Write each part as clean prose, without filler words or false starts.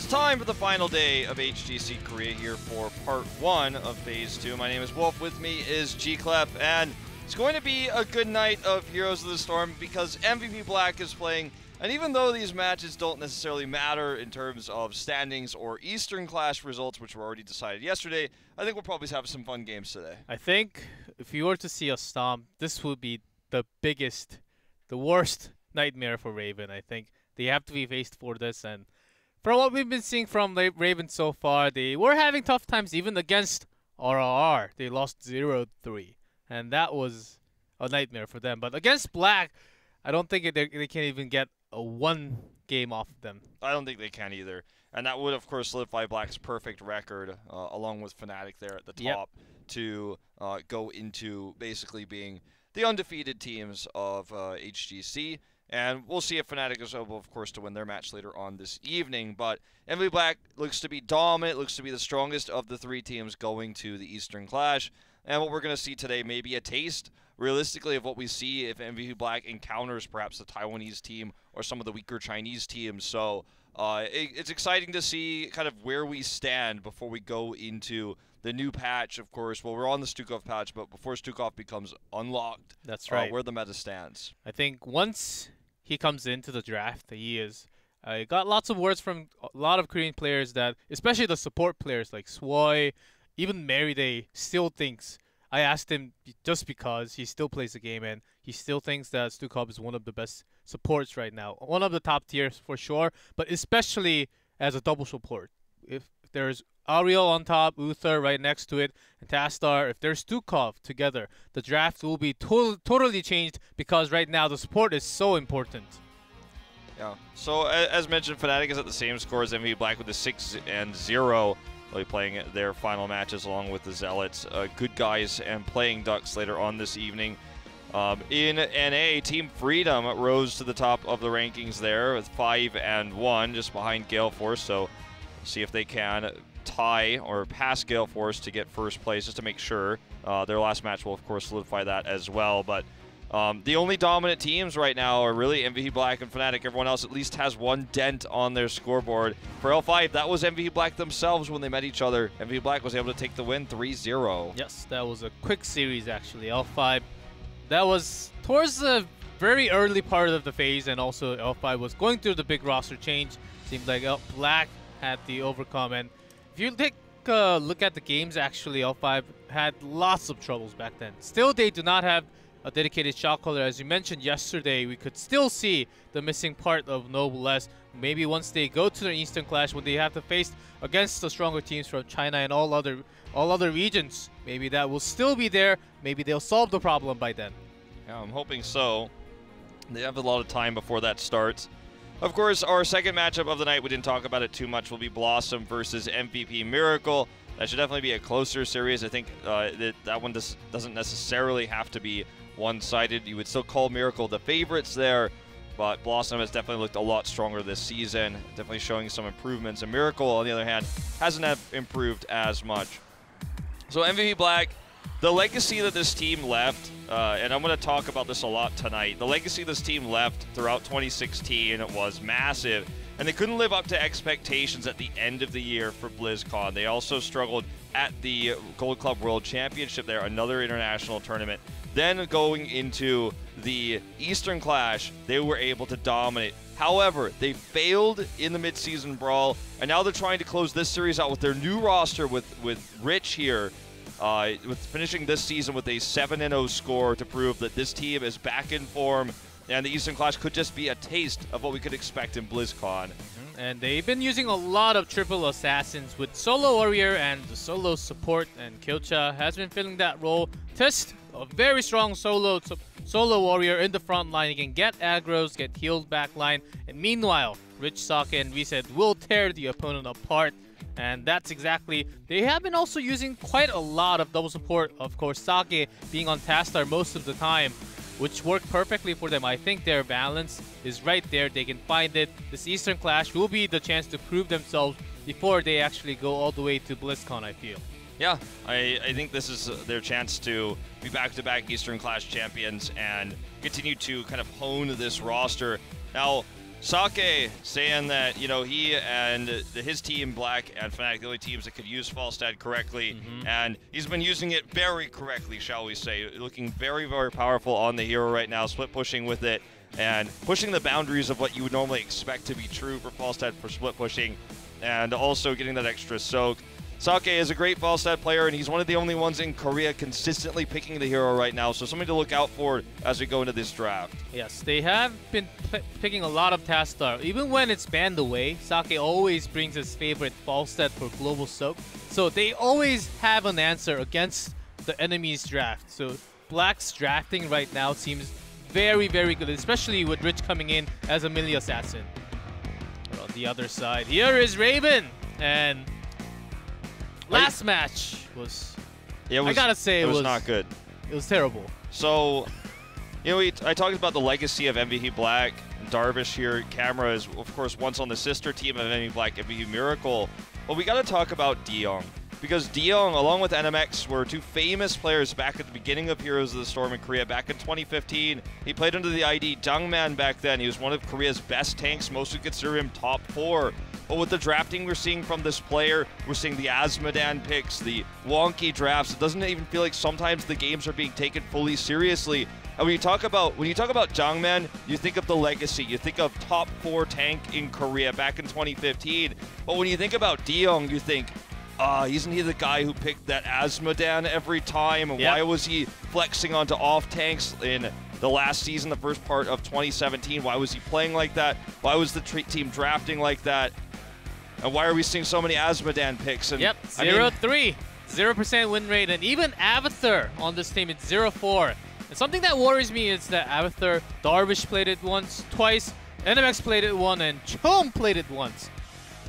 time for the final day of HGC Korea here for part 1 of Phase 2. My name is Wolf. With me is G-Clef, and it's going to be a good night of Heroes of the Storm because MVP Black is playing. And even though these matches don't necessarily matter in terms of standings or Eastern Clash results, which were already decided yesterday, I think we'll probably have some fun games today. I think if you were to see a stomp, this would be the worst nightmare for Raven. I think they have to be faced for this, and from what we've been seeing from Raven so far, they were having tough times even against RRR. They lost 0-3, and that was a nightmare for them. But against Black, I don't think they can even get a 1 game off of them. I don't think they can either. And that would, of course, solidify Black's perfect record, along with Fnatic there at the top, to go into basically being the undefeated teams of HGC. And we'll see if Fnatic is able, of course, to win their match later on this evening. But MVP Black looks to be dominant, looks to be the strongest of the 3 teams going to the Eastern Clash. And what we're going to see today may be a taste, realistically, of what we see if MVP Black encounters perhaps the Taiwanese team or some of the weaker Chinese teams. So it's exciting to see kind of where we stand before we go into the new patch, of course. Well, we're on the Stukov patch, but before Stukov becomes unlocked, that's right, where the meta stands. I think once he comes into the draft, he is got lots of words from a lot of Korean players that, especially the support players like Swoy, even Meriday still thinks. I asked him just because he still plays the game and he still thinks that Stukov is one of the best supports right now. One of the top tiers for sure, but especially as a double support. If there's Ariel on top, Uther right next to it, and Tastar, if there's Stukov together, the draft will be totally changed because right now the support is so important. Yeah. So as mentioned, Fnatic is at the same score as MVP Black with a 6-0. They'll be playing their final matches along with the Zealots. Good guys and playing Ducks later on this evening. In NA, Team Freedom rose to the top of the rankings there with 5-1, just behind Gale Force. So see if they can tie or pass Gale Force to get first place, just to make sure. Their last match will, of course, solidify that as well. But the only dominant teams right now are really MVP Black and Fnatic. Everyone else at least has 1 dent on their scoreboard. For L5, that was MVP Black themselves when they met each other. MVP Black was able to take the win 3-0. Yes, that was a quick series, actually. L5, that was towards the very early part of the phase, and also L5 was going through the big roster change. Seemed like Black had the overcome, and if you take a look at the games, actually, L5 had lots of troubles back then. Still, they do not have a dedicated shot caller. As you mentioned yesterday, we could still see the missing part of Noblesse. Maybe once they go to the Eastern Clash, when they have to face against the stronger teams from China and all other regions, maybe that will still be there. Maybe they'll solve the problem by then. Yeah, I'm hoping so. They have a lot of time before that starts. Of course, our second matchup of the night, we didn't talk about it too much, will be Blossom versus MVP Miracle. That should definitely be a closer series. I think that one doesn't necessarily have to be one-sided. You would still call Miracle the favorites there, but Blossom has definitely looked a lot stronger this season, definitely showing some improvements. And Miracle, on the other hand, hasn't improved as much. So MVP Black, the legacy that this team left, and I'm going to talk about this a lot tonight, the legacy this team left throughout 2016 was massive, and they couldn't live up to expectations at the end of the year for BlizzCon. They also struggled at the Gold Club World Championship there, another international tournament. Then going into the Eastern Clash, they were able to dominate. However, they failed in the mid-season brawl, and now they're trying to close this series out with their new roster with Rich here, with finishing this season with a 7-0 score to prove that this team is back in form, and the Eastern Clash could just be a taste of what we could expect in BlizzCon. And they've been using a lot of triple assassins with Solo Warrior and the Solo Support, and Kilcha has been filling that role. Test a very strong Solo Warrior in the front line. He can get aggros, get healed back line, and meanwhile, Rich, Sake, and Reset will tear the opponent apart. And that's exactly, they have been also using quite a lot of double support. Of course, Sake being on Tastar most of the time, which worked perfectly for them. I think their balance is right there. They can find it. This Eastern Clash will be the chance to prove themselves before they actually go all the way to BlizzCon, I feel. Yeah, I think this is their chance to be back-to-back Eastern Clash champions and continue to kind of hone this roster. Now, Sake saying that, you know, he and his team, Black and Fnatic, the only teams that could use Falstad correctly, and he's been using it very correctly, shall we say. Looking very, very powerful on the hero right now, split pushing with it, and pushing the boundaries of what you would normally expect to be true for Falstad for split pushing, and also getting that extra soak. Sake is a great Falstad player, and he's one of the only ones in Korea consistently picking the hero right now, so something to look out for as we go into this draft. Yes, they have been picking a lot of Task Star. Even when it's banned away, Sake always brings his favorite Falstad for global soak, so they always have an answer against the enemy's draft. So Black's drafting right now seems very, very good, especially with Rich coming in as a melee assassin. But on the other side, here is Raven, and last match was, I gotta say, it was not good. It was terrible. So, you know, I talked about the legacy of MVP Black. Darvish here, Camera is, of course, once on the sister team of MVP Black, MVP Miracle. But we gotta talk about Deong. Because Deong, along with NMX, were two famous players back at the beginning of Heroes of the Storm in Korea back in 2015. He played under the ID Jungman back then. He was one of Korea's best tanks. Most would consider him top 4. But with the drafting we're seeing from this player, we're seeing the Azmodan picks, the wonky drafts. It doesn't even feel like sometimes the games are being taken fully seriously. And when you talk about Jungman, you think of the legacy. You think of top 4 tank in Korea back in 2015. But when you think about Deong, you think, isn't he the guy who picked that Azmodan every time? And why was he flexing onto off tanks in the last season, the first part of 2017? Why was he playing like that? Why was the team drafting like that? And why are we seeing so many Azmodan picks? And, 0-3, 0% win rate, and even Avatar on this team, it's 0-4. And something that worries me is that Avatar, Darvish played it twice, NMX played it once, and Chom played it once.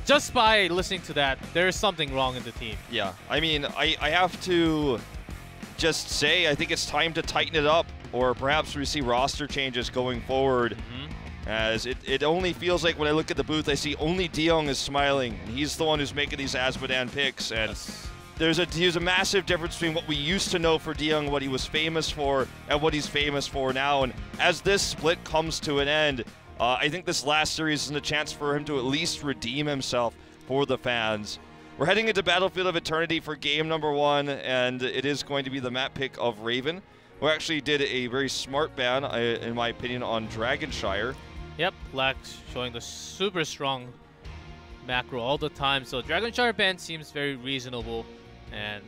Just by listening to that, there is something wrong in the team. Yeah, I mean, I have to just say, I think it's time to tighten it up, or perhaps we see roster changes going forward. As it only feels like when I look at the booth, I see only Deong is smiling. He's the one who's making these Azmodan picks, and there's a massive difference between what we used to know for Deong, what he was famous for, and what he's famous for now. And as this split comes to an end, I think this last series is a chance for him to at least redeem himself for the fans. We're heading into Battlefield of Eternity for game number 1, and it is going to be the map pick of Raven, who actually did a very smart ban, in my opinion, on Dragonshire. Yep, Black showing the super strong macro all the time. So Dragonshire ban seems very reasonable. And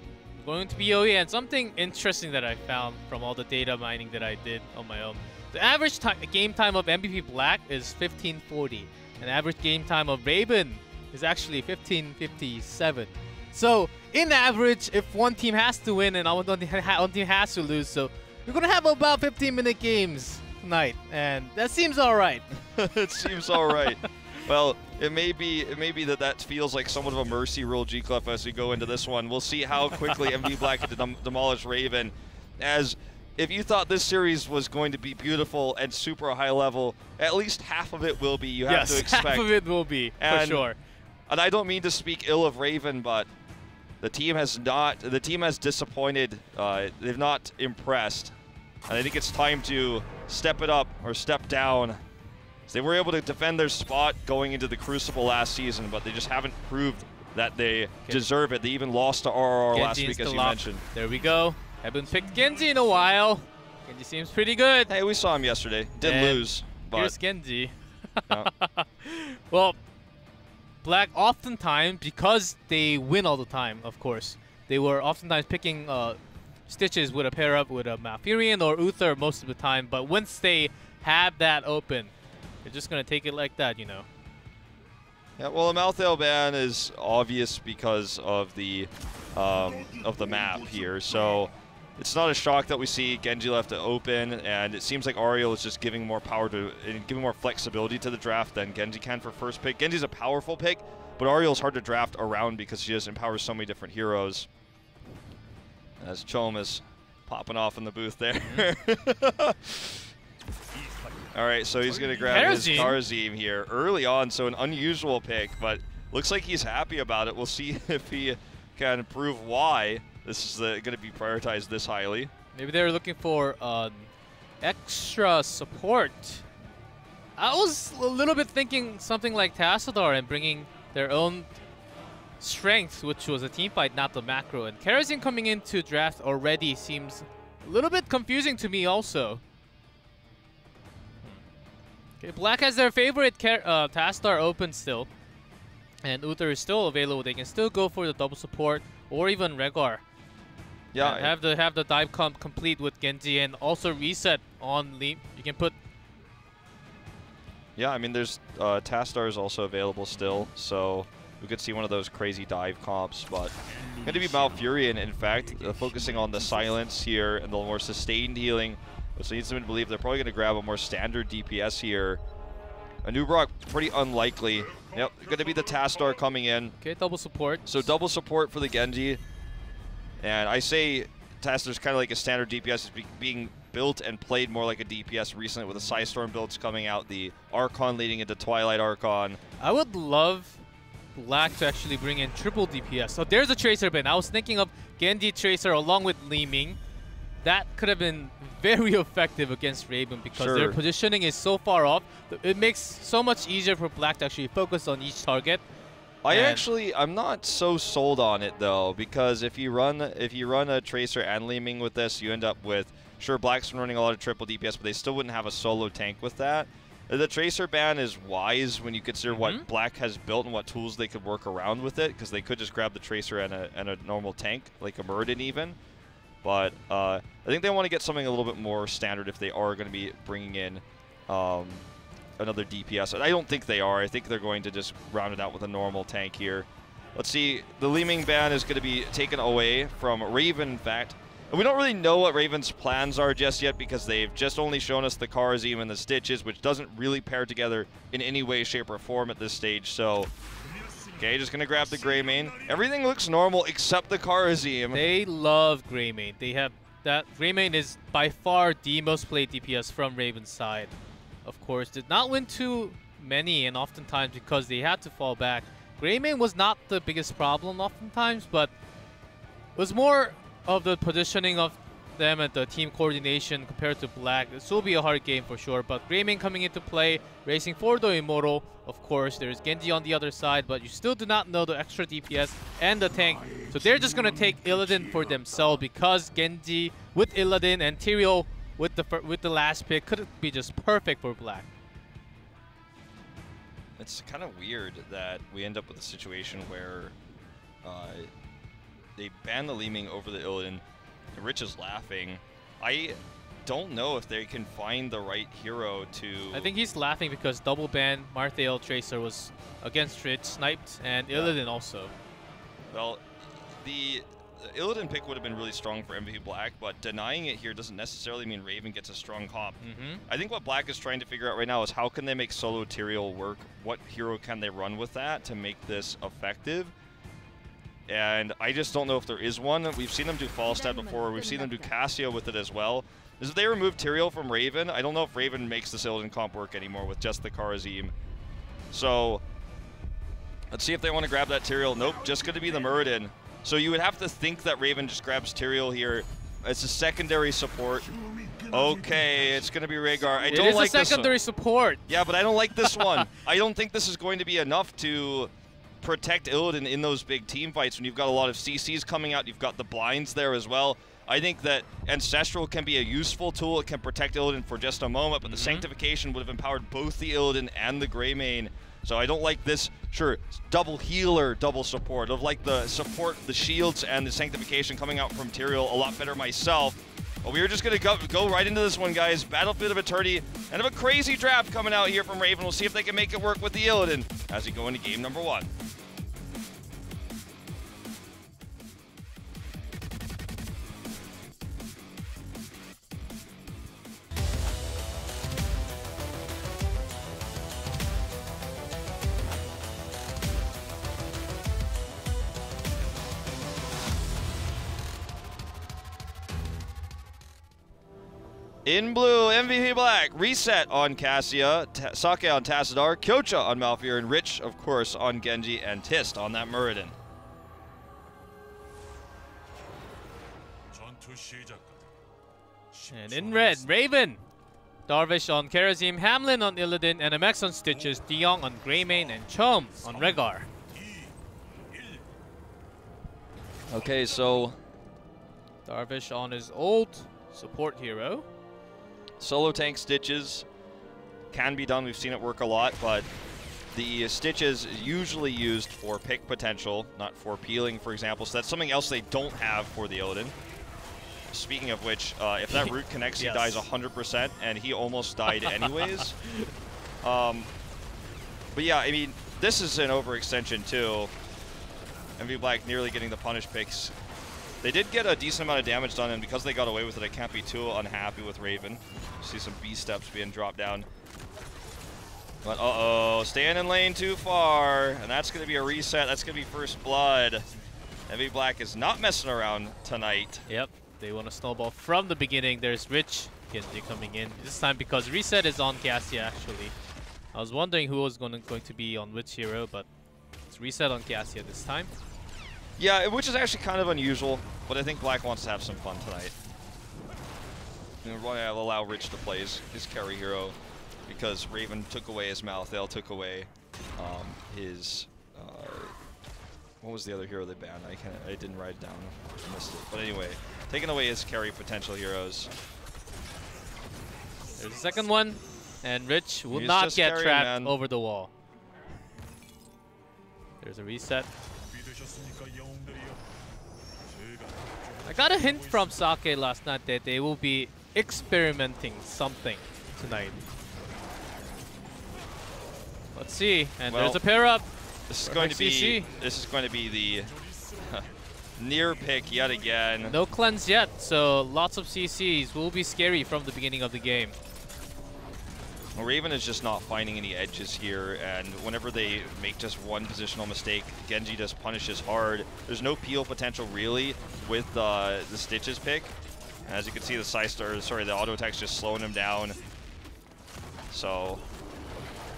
going to BOE, and something interesting that I found from all the data mining that I did on my own. The average game time of MVP Black is 1540. And average game time of Raven is actually 1557. So in average, if one team has to win and one team has to lose, so we're going to have about 15-minute games tonight, and that seems all right. It seems all right. Well, it may be that feels like somewhat of a mercy rule, G-Clef, as we go into this one. We'll see how quickly MVP Black can demolish Raven. As if you thought this series was going to be beautiful and super high level, at least half of it will be. You have to expect. Half of it will be, for sure. And I don't mean to speak ill of Raven, but the team has disappointed. They've not impressed. And I think it's time to step it up or step down. So they were able to defend their spot going into the Crucible last season, but they just haven't proved that they deserve it. They even lost to RRR last week, as you mentioned. There we go. Haven't picked Genji in a while. Genji seems pretty good. Hey, we saw him yesterday. Did lose. But here's Genji. Well, Black oftentimes, because they win all the time, of course, they were oftentimes picking Stitches with a pair up with a Malfurion or Uther most of the time, but once they have that open, they're just going to take it like that, you know. Yeah, well, a Malthael ban is obvious because of the map here, so it's not a shock that we see Genji left to open, and it seems like Ariel is just giving more power to and giving more flexibility to the draft than Genji can for first pick. Genji's a powerful pick, but Ariel's hard to draft around because she just empowers so many different heroes. As Chom is popping off in the booth there. All right, so he's going to grab his Karazim here early on, so an unusual pick, but looks like he's happy about it. We'll see if he can prove why this is going to be prioritized this highly. Maybe they're looking for extra support. I was a little bit thinking something like Tassadar and bringing their own strength, which was a team fight, not the macro. And Karazin coming into draft already seems a little bit confusing to me also. Okay, Black has their favorite Tassadar open still. And Uther is still available. They can still go for the double support or even Rehgar. Yeah, and have the dive comp complete with Genji and also reset on Leap. You can put. Yeah, I mean, there's Tassadar is also available still, so we could see one of those crazy dive comps. But going to be Malfurion, in fact, focusing on the silence here and the more sustained healing, which leads them to believe they're probably going to grab a more standard DPS here. A new Brock, pretty unlikely. Yep, going to be the Tassadar coming in. Okay, double support. So double support for the Genji. And I say Tassadar's kind of like a standard DPS. It's being built and played more like a DPS recently with the Psystorm builds coming out, the Archon leading into Twilight Archon. I would love Black to actually bring in triple DPS. So there's a Tracer bin. I was thinking of Genji Tracer along with Li Ming. That could have been very effective against Raven because their positioning is so far off. It makes so much easier for Black to actually focus on each target. I'm not so sold on it though, because if you run a Tracer and Li Ming with this, you end up with, sure, Black's been running a lot of triple DPS, but they still wouldn't have a solo tank with that. The Tracer ban is wise when you consider what Black has built and what tools they could work around with it, because they could just grab the Tracer and a normal tank, like a Muradin even. But I think they want to get something a little bit more standard if they are going to be bringing in another DPS. I don't think they are. I think they're going to just round it out with a normal tank here. Let's see. The Li Ming ban is going to be taken away from Raven, in fact. And we don't really know what Raven's plans are just yet because they've just only shown us the Karazim and the Stitches, which doesn't really pair together in any way, shape, or form at this stage. So, okay, just going to grab the Greymane. Everything looks normal except the Karazim. They love Greymane. They have that. Greymane is by far the most played DPS from Raven's side. Of course, did not win too many, and oftentimes because they had to fall back. Greymane was not the biggest problem oftentimes, but it was more of the positioning of them and the team coordination compared to Black. This will be a hard game for sure, but Greymane coming into play, racing for the Immortal. Of course, there's Genji on the other side, but you still do not know the extra DPS and the tank. So they're just going to take Illidan for themselves because Genji with Illidan and Tyrael with the last pick could be just perfect for Black. It's kind of weird that we end up with a situation where they ban the Li Ming over the Illidan. Rich is laughing. I don't know if they can find the right hero to... I think he's laughing because double ban Marthael Tracer was against Rich, sniped, and Illidan also. Well, the Illidan pick would have been really strong for MVP Black, but denying it here doesn't necessarily mean Raven gets a strong comp. I think what Black is trying to figure out right now is how can they make solo Tyrael work? What hero can they run with that to make this effective? And I just don't know if there is one. We've seen them do Falstad before. We've seen them do Cassia with it as well. If they remove Tyrael from Raven, I don't know if Raven makes this Illidan comp work anymore with just the Karazim. So let's see if they want to grab that Tyrael. Nope, just going to be the Muradin. So you would have to think that Raven just grabs Tyrael here. It's a secondary support. Okay, it's going to be Rehgar. I don't like this. It is a secondary support. Yeah, but I don't like this one. I don't think this is going to be enough to protect Illidan in those big team fights when you've got a lot of CCs coming out. You've got the blinds there as well. I think that Ancestral can be a useful tool. It can protect Illidan for just a moment, but the Sanctification would have empowered both the Illidan and the Greymane. So I don't like this, sure, double healer, double support. I like the support, the shields, and the Sanctification coming out from Tyrael a lot better myself. But we are just going to go right into this one, guys. Battlefield of Eternity, and of a crazy draft coming out here from Raven. We'll see if they can make it work with the Illidan as we go into game number 1. In blue, MVP Black, Reset on Cassia, Sake on Tassadar, Kyocha on Malfurion, and Rich, of course, on Genji, and Tist on that Muradin. And in red, Raven. Darvish on Karazim, Hamlin on Illidan, NMX on Stitches, Diong on Greymane, and Chom on Regar. Okay, so Darvish on his old support hero. solo tank Stitches can be done. We've seen it work a lot, but the Stitches is usually used for pick potential, not for peeling, for example. So that's something else they don't have for the Odin. Speaking of which, if that root connects, yes. he dies 100%, and he almost died anyways. But yeah, I mean, this is an overextension too. MV Black nearly getting the punish picks. They did get a decent amount of damage done, and because they got away with it, I can't be too unhappy with Raven. See some B steps being dropped down. But uh-oh, staying in lane too far, and that's going to be a reset. That's going to be first blood. MV Black is not messing around tonight. Yep, they want to snowball from the beginning. There's Rich Genji coming in this time because reset is on Cassia actually. I was wondering who was going to be on which hero, but it's reset on Cassia this time. Yeah, which is actually kind of unusual, but I think Black wants to have some fun tonight. And we're going to allow Rich to play his carry hero because Raven took away his Malthael, took away his... what was the other hero they banned? I didn't write it down. I missed it. But anyway, taking away his carry potential heroes. There's a second one, and Rich will He's not just get carrying, trapped man. over the wall. There's a reset. I got a hint from Sake last night that they will be experimenting something tonight. Let's see. And Well, there's a pair up. This is Perfect going to be the near pick yet again. No cleanse yet, so lots of CCs will be scary from the beginning of the game. Well, Raven is just not finding any edges here, and whenever they make just one positional mistake, Genji just punishes hard. There's no peel potential really with the Stitches pick. As you can see, the auto attack's just slowing him down. So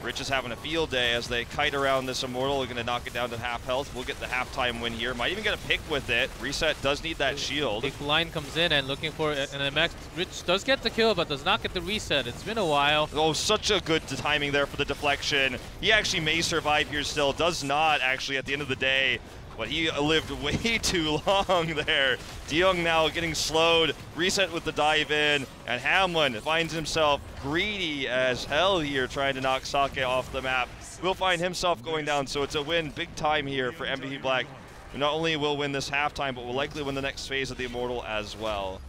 Rich is having a field day as they kite around this Immortal. They're going to knock it down to half health. We'll get the halftime win here. Might even get a pick with it. Reset does need that shield. Big line comes in and looking for an MX. Rich does get the kill, but does not get the reset. It's been a while. Oh, such a good timing there for the deflection. He actually may survive here still. Does not, actually, at the end of the day. But he lived way too long there. Diong now getting slowed. Reset with the dive in. And Hamlin finds himself greedy as hell here, trying to knock Sake off the map. Will find himself going down, so it's a win big time here for MVP Black. Who not only will win this halftime, but will likely win the next phase of the Immortal as well.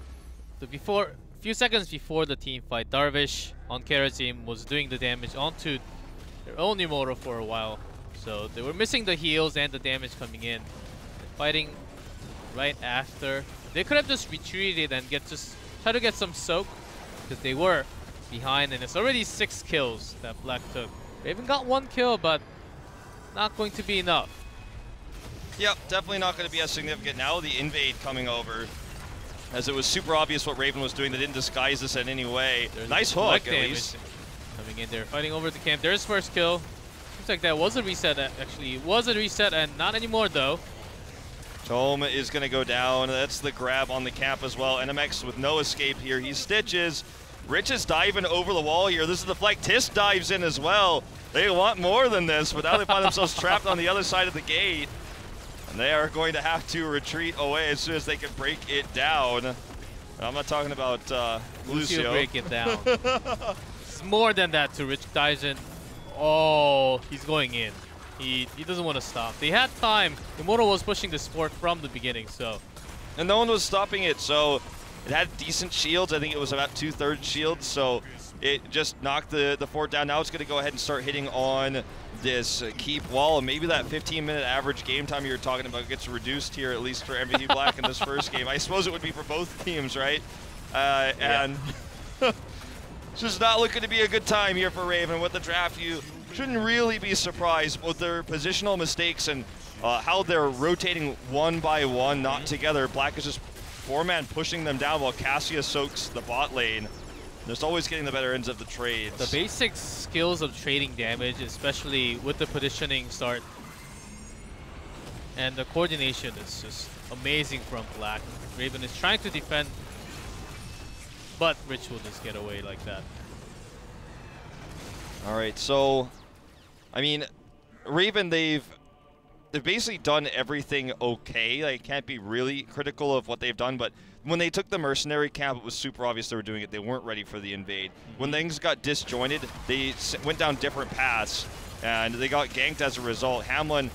So a few seconds before the team fight, Darvish on Karazim was doing the damage onto their own Immortal for a while. So they were missing the heals and the damage coming in. Fighting right after. They could have just retreated and try to get some soak because they were behind, and it's already 6 kills that Black took. They even got 1 kill, but not going to be enough. Yep, definitely not going to be as significant. Now the invade coming over, as it was super obvious what Raven was doing. They didn't disguise this in any way. There's nice hook, at damage least. coming in there, fighting over the camp. There's first kill. Looks like that was a reset, actually. It was a reset, and not anymore, though. Tome is going to go down. That's the grab on the camp as well. NMX with no escape here. He Stitches. Rich is diving over the wall here. This is the flank. Tis dives in as well. They want more than this, but now they find themselves trapped on the other side of the gate. And they are going to have to retreat away as soon as they can break it down. I'm not talking about Lucio. Break it down. It's more than that to Rich dives in. Oh, he's going in. He doesn't want to stop. They had time. Immortal was pushing the sport from the beginning, so. And no one was stopping it, so it had decent shields. I think it was about 2/3 shields, so it just knocked the fort down. Now it's going to go ahead and start hitting on this keep wall, and maybe that 15-minute average game time you were talking about gets reduced here, at least for MVP Black in this first game. I suppose it would be for both teams, right? And it's just not looking to be a good time here for Raven. With the draft, you shouldn't really be surprised with their positional mistakes and how they're rotating one by one, not together. Black is just 4-man pushing them down while Cassia soaks the bot lane. Just always getting the better ends of the trades. The basic skills of trading damage, especially with the positioning start, and the coordination is just amazing from Black. Raven is trying to defend, but Rich will just get away like that. All right, so, I mean, Raven, they've basically done everything okay. Like, can't be really critical of what they've done, but when they took the mercenary camp, it was super obvious they were doing it. They weren't ready for the invade. When things got disjointed, they went down different paths, and they got ganked as a result. Hamlin,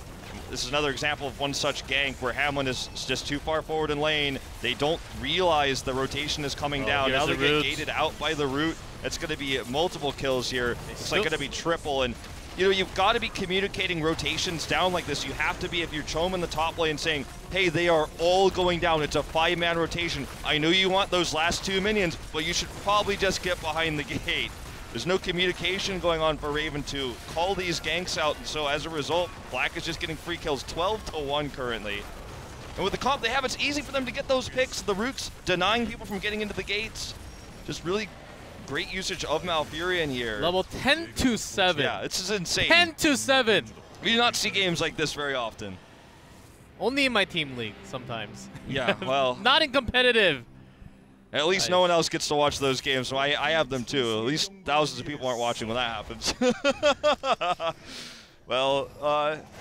this is another example of one such gank where Hamlin is just too far forward in lane. They don't realize the rotation is coming down. Now they get gated out by the root. It's going to be multiple kills here. It's like going to be triple, and you know, you've got to be communicating rotations down like this. You have to be, if you're Chom in the top lane, saying, hey, they are all going down. It's a 5-man rotation. I know you want those last 2 minions, but you should probably just get behind the gate. There's no communication going on for Raven to call these ganks out, and so as a result, Black is just getting free kills, 12-1 currently. And with the comp they have, it's easy for them to get those picks. The Roots denying people from getting into the gates. Just really great usage of Malfurion here. Level 10-7. Yeah, this is insane. 10-7. We do not see games like this very often. Only in my team league sometimes. Yeah, well. Not in competitive. At least no one else gets to watch those games, so I have them too. At least thousands of people aren't watching when that happens. Well,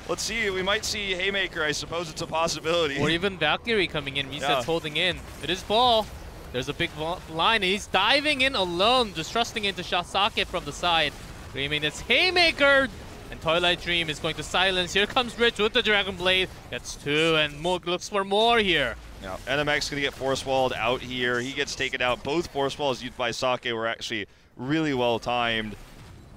let's see. We might see Haymaker. I suppose it's a possibility. Or even Valkyrie coming in. Reset's holding in. It is ball. There's a big line, and he's diving in alone, just trusting into Shasake from the side. Dreaming it's Haymaker, and Twilight Dream is going to silence. Here comes Rich with the Dragon Blade. Gets 2, and Moog looks for more here. Yeah, NMX going to get force walled out here. He gets taken out. Both force walls used by Sake were actually really well timed.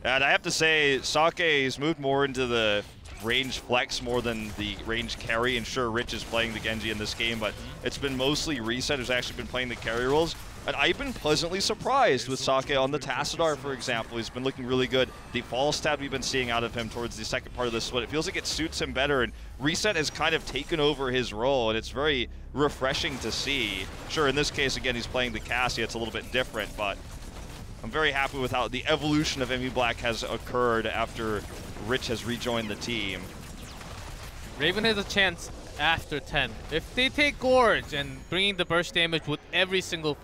And I have to say, Sake's moved more into the range flex more than the range carry, and sure, Rich is playing the Genji in this game, but it's been mostly Reset who's actually been playing the carry roles. And I've been pleasantly surprised with Sake on the Tassadar, for example. He's been looking really good. The fall stat we've been seeing out of him towards the second part of the split, it feels like it suits him better, and Reset has kind of taken over his role, and it's very refreshing to see. Sure, in this case, again, he's playing the Cassia. It's a little bit different, but I'm very happy with how the evolution of MV Black has occurred after Rich has rejoined the team. Raven has a chance after 10. If they take Gorge and bringing the burst damage with every single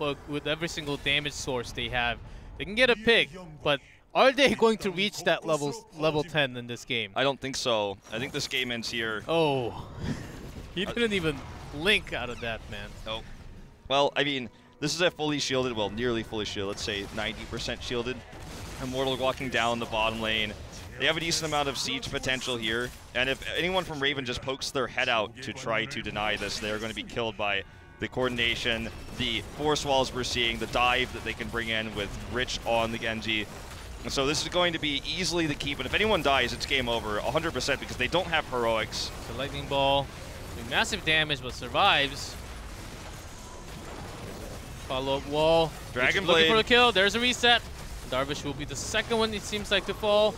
damage source they have, they can get a pick. But are they going to reach that level 10 in this game? I don't think so. I think this game ends here. Oh, he didn't even blink out of that, man. Oh, well, I mean, this is a fully shielded, well, nearly fully shielded. Let's say 90% shielded. Immortal walking down the bottom lane. They have a decent amount of siege potential here, and if anyone from Raven just pokes their head out to try to deny this, they're going to be killed by the coordination, the force walls we're seeing, the dive that they can bring in with Rich on the Genji. And so this is going to be easily the keep, and if anyone dies, it's game over, 100%, because they don't have heroics. The lightning ball doing massive damage, but survives. Follow-up wall. Dragon Blade. Looking for the kill. There's a reset. Darvish will be the second one, it seems like, to fall.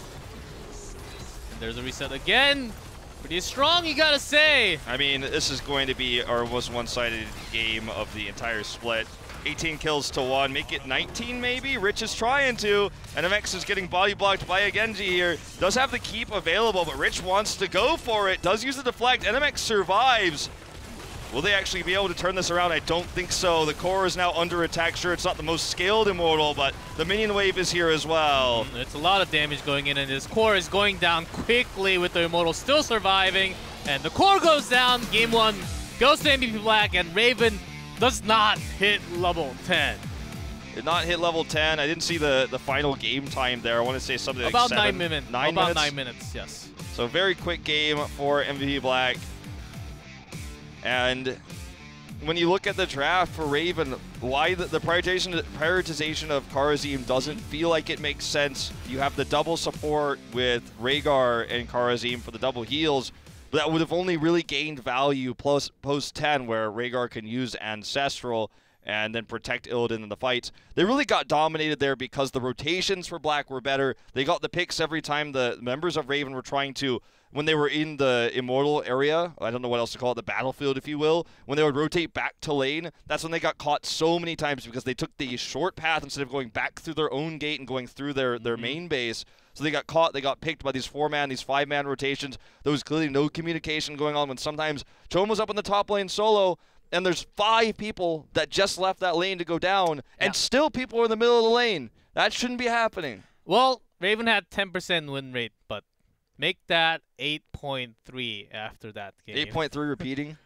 There's a reset again. Pretty strong, you gotta say. I mean, this is going to be our most one-sided game of the entire split. 18 kills to 1, make it 19 maybe? Rich is trying to. NMX is getting body blocked by a Genji here. Does have the keep available, but Rich wants to go for it. Does use the deflect. NMX survives. Will they actually be able to turn this around? I don't think so. The core is now under attack. Sure, it's not the most scaled Immortal, but the minion wave is here as well. It's a lot of damage going in, and his core is going down quickly with the Immortal still surviving. And the core goes down. Game 1 goes to MVP Black, and Raven does not hit level 10. Did not hit level 10. I didn't see the final game time there. I want to say something about like 9 minutes. About 9 minutes, yes. So very quick game for MVP Black. And when you look at the draft for Raven, why the prioritization of Kharazim doesn't feel like it makes sense. You have the double support with Rhaegar and Kharazim for the double heals, but that would have only really gained value post 10, where Rhaegar can use Ancestral and then protect Illidan in the fights. They really got dominated there because the rotations for Black were better. They got the picks every time the members of Raven were trying to, when they were in the Immortal area, I don't know what else to call it, the battlefield, if you will, when they would rotate back to lane, that's when they got caught so many times because they took the short path instead of going back through their own gate and going through their main base. So they got caught, they got picked by these 4-man, these 5-man rotations. There was clearly no communication going on when sometimes Chom was up in the top lane solo, and there's 5 people that just left that lane to go down, and still people are in the middle of the lane. That shouldn't be happening. Well, Raven had 10% win rate, but make that 8.3 after that game. 8.3 repeating?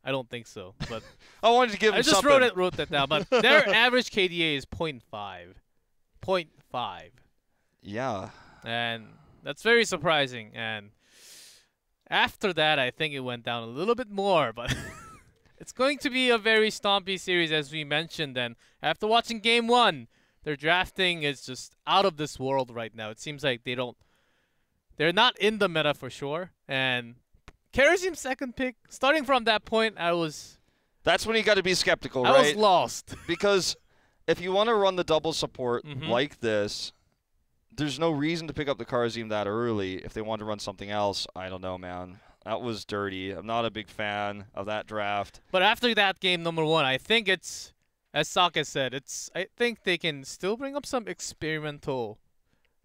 I don't think so, but I wanted to give him I just something. wrote that down. But their average KDA is 0.5. 0.5. Yeah. And that's very surprising. And after that, I think it went down a little bit more, but it's going to be a very stompy series, as we mentioned. And after watching Game 1, their drafting is just out of this world right now. It seems like they're not in the meta for sure. And Kerasim's second pick, starting from that point, That's when you got to be skeptical, I right? was lost. Because if you want to run the double support Mhm. like this, there's no reason to pick up the Karazim that early. If they want to run something else, I don't know, man. That was dirty. I'm not a big fan of that draft. But after that game number 1, I think it's, as Saka said, I think they can still bring up some experimental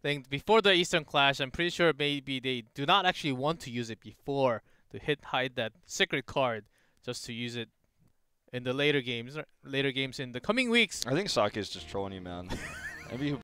things before the Eastern Clash. I'm pretty sure maybe they do not actually want to use it before to hide that secret card, just to use it in the later games in the coming weeks. I think Sake is just trolling you, man. Maybe